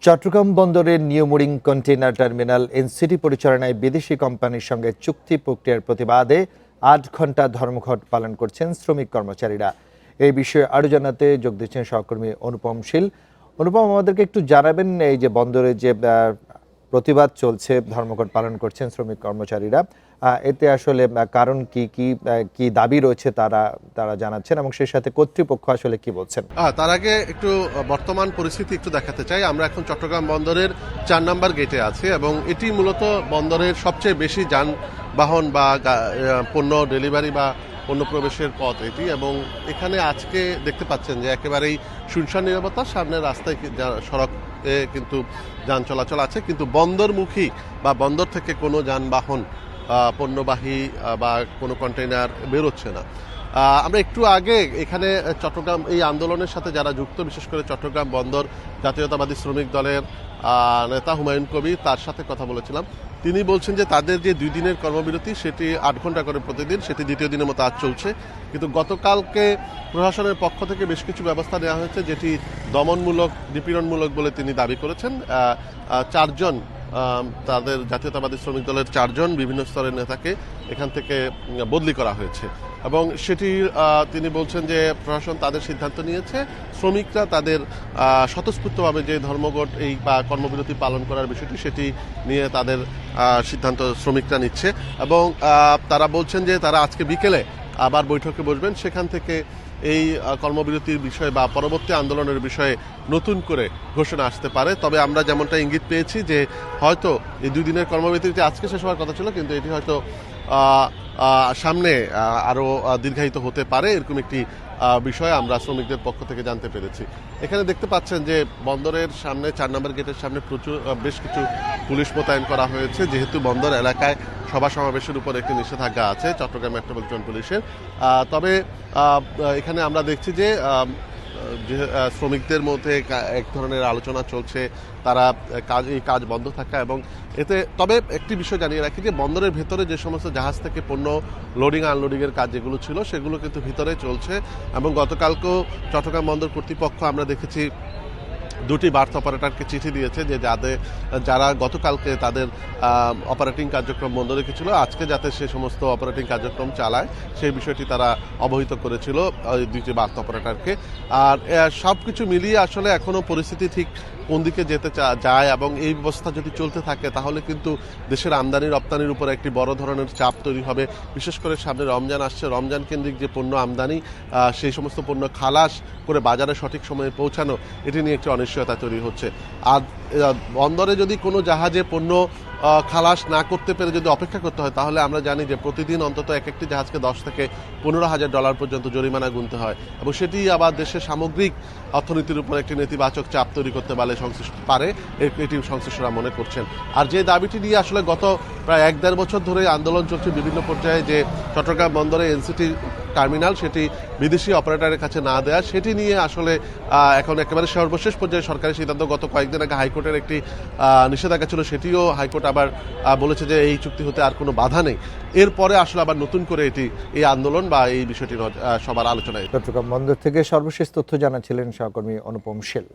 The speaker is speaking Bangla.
চট্টগ্রাম বন্দরের নিউমুরিং কন্টেইনার টার্মিনাল এনসিটি পরিচালনায় বিদেশি কোম্পানির সঙ্গে চুক্তি প্রক্রিয়ার প্রতিবাদে ৮ ঘন্টা ধর্মঘট পালন করছেন শ্রমিক কর্মচারীরা। এই বিষয়ে আরও জানাতে যোগ দিচ্ছেন সহকর্মী অনুপম শীল। অনুপম, আমাদেরকে একটু জানাবেন, এই যে বন্দরে যে প্রতিবাদ চলছে, ধর্মঘট পালন করছেন শ্রমিক কর্মচারীরা, এতে আসলে কারণ কি দাবি রয়েছে তারা জানাচ্ছেন, এবং সেই সাথে কর্তৃপক্ষ আসলে কি বলছেন? তার আগে একটু বর্তমান পরিস্থিতি একটু দেখাতে চাই। আমরা এখন চট্টগ্রাম বন্দরের ৪ নম্বর গেটে আছি এবং এটি মূলত বন্দরের সবচেয়ে বেশি যানবাহন বা পণ্য ডেলিভারি বা পণ্য প্রবেশের পথ এটি, এবং এখানে আজকে দেখতে পাচ্ছেন যে একেবারেই শুনশান নীরবতা। সামনের রাস্তায় সড়কে কিন্তু যান চলাচল আছে, কিন্তু বন্দরমুখী বা বন্দর থেকে কোনো যানবাহন পণ্যবাহী বা কোনো কন্টেইনার বেরোচ্ছে না। আমরা একটু আগে এখানে চট্টগ্রাম এই আন্দোলনের সাথে যারা যুক্ত, বিশেষ করে চট্টগ্রাম বন্দর জাতীয়তাবাদী শ্রমিক দলের নেতা হুমায়ুন কবির, তার সাথে কথা বলেছিলাম। তিনি বলছেন যে তাদের যে 2 দিনের কর্মবিরতি সেটি 8 ঘন্টা করে প্রতিদিন, সেটি দ্বিতীয় দিনের মতো আজ চলছে। কিন্তু গতকালকে প্রশাসনের পক্ষ থেকে বেশ কিছু ব্যবস্থা নেওয়া হয়েছে যেটি দমনমূলক, নিপীড়নমূলক বলে তিনি দাবি করেছেন। 4 জন তাদের জাতীয়তাবাদী শ্রমিক দলের 4 জন বিভিন্ন স্তরের নেতাকে এখান থেকে বদলি করা হয়েছে, এবং সেটি তিনি বলছেন যে প্রশাসন তাদের সিদ্ধান্ত নিয়েছে। শ্রমিকরা তাদের স্বতঃস্ফূর্তভাবে যে ধর্মঘট এই বা কর্মবিরতি পালন করার বিষয়টি, সেটি নিয়ে তাদের সিদ্ধান্ত শ্রমিকরা নিচ্ছে, এবং তারা বলছেন যে তারা আজকে বিকেলে আবার বৈঠকে বসবেন, সেখান থেকে এই কর্মবিরতির বিষয়ে বা পরবর্তী আন্দোলনের বিষয়ে নতুন করে ঘোষণা আসতে পারে। তবে আমরা যেমনটা ইঙ্গিত পেয়েছি যে হয়তো এই 2 দিনের কর্মবিরতিটি আজকে শেষ হওয়ার কথা ছিল, কিন্তু এটি হয়তো সামনে আরও দীর্ঘায়িত হতে পারে, এরকম একটি বিষয় আমরা শ্রমিকদের পক্ষ থেকে জানতে পেরেছি। এখানে দেখতে পাচ্ছেন যে বন্দরের সামনে 4 নম্বর গেটের সামনে বেশ কিছু পুলিশ মোতায়েন করা হয়েছে, যেহেতু বন্দর এলাকায় সভা সমাবেশের উপর একটি নিষেধাজ্ঞা আছে চট্টগ্রাম মেট্রোপলিটন পুলিশের। তবে এখানে আমরা দেখছি যে শ্রমিকদের মধ্যে এক ধরনের আলোচনা চলছে, তারা এই কাজ বন্ধ থাকা এবং এতে। তবে একটি বিষয় জানিয়ে রাখি যে বন্দরের ভেতরে যে সমস্ত জাহাজ থেকে পণ্য লোডিং আনলোডিংয়ের কাজ যেগুলো ছিল, সেগুলো কিন্তু ভিতরে চলছে, এবং গতকালকেও চট্টগ্রাম বন্দর কর্তৃপক্ষ আমরা দেখেছি 2টি বার্থ অপারেটরকে চিঠি দিয়েছে যে যারা গতকালকে তাদের অপারেটিং কার্যক্রম বন্ধ রেখেছিল, আজকে যাতে সে সমস্ত অপারেটিং কার্যক্রম চালায় সেই বিষয়টি তারা অবহিত করেছিল 2টি বার্থ অপারেটরকে। আর সব কিছু মিলিয়ে আসলে এখনও পরিস্থিতি ঠিক কোন দিকে যেতে যায়, এবং এই ব্যবস্থা যদি চলতে থাকে তাহলে কিন্তু দেশের আমদানি রপ্তানির উপর একটি বড় ধরনের চাপ তৈরি হবে। বিশেষ করে সামনে রমজান আসছে, রমজান কেন্দ্রিক যে পণ্য আমদানি, সেই সমস্ত পণ্য খালাস করে বাজারে সঠিক সময়ে পৌঁছানো, এটি নিয়ে একটি অনিশ্চয়তা তৈরি হচ্ছে। আর বন্দরে যদি কোনো জাহাজে পণ্য খালাস না করতে পেরে যদি অপেক্ষা করতে হয়, তাহলে আমরা জানি যে প্রতিদিন অন্তত একটি জাহাজকে $10 থেকে $15,000 পর্যন্ত জরিমানা গুনতে হয়, এবং সেটি আবার দেশের সামগ্রিক অর্থনীতির উপর একটি নেতিবাচক চাপ তৈরি করতে পারে, এটি সংশ্লিষ্টরা মনে করছেন। আর যে দাবিটি নিয়ে আসলে গত প্রায় 1-1.5 বছর ধরে আন্দোলন চলছে বিভিন্ন পর্যায়ে, যে চট্টগ্রাম বন্দরে এনসিটি টার্মিনাল সেটি বিদেশি অপারেটরের কাছে না দেয়া, সেটি নিয়ে আসলে এখন একেবারে সর্বশেষ পর্যায়ে সরকারি সিদ্ধান্ত। গত কয়েকদিন আগে হাইকোর্টের একটি নিষেধাজ্ঞা ছিল, সেটিও হাইকোর্ট আবার বলেছে যে এই চুক্তি হতে আর কোনো বাধা নেই। এরপরে আসলে আবার নতুন করে এই আন্দোলন বা এই বিষয়টি সবার আলোচনায়। চট্টগ্রাম বন্দর থেকে সর্বশেষ তথ্য জানাচ্ছিলেন সহকর্মী অনুপম শীল।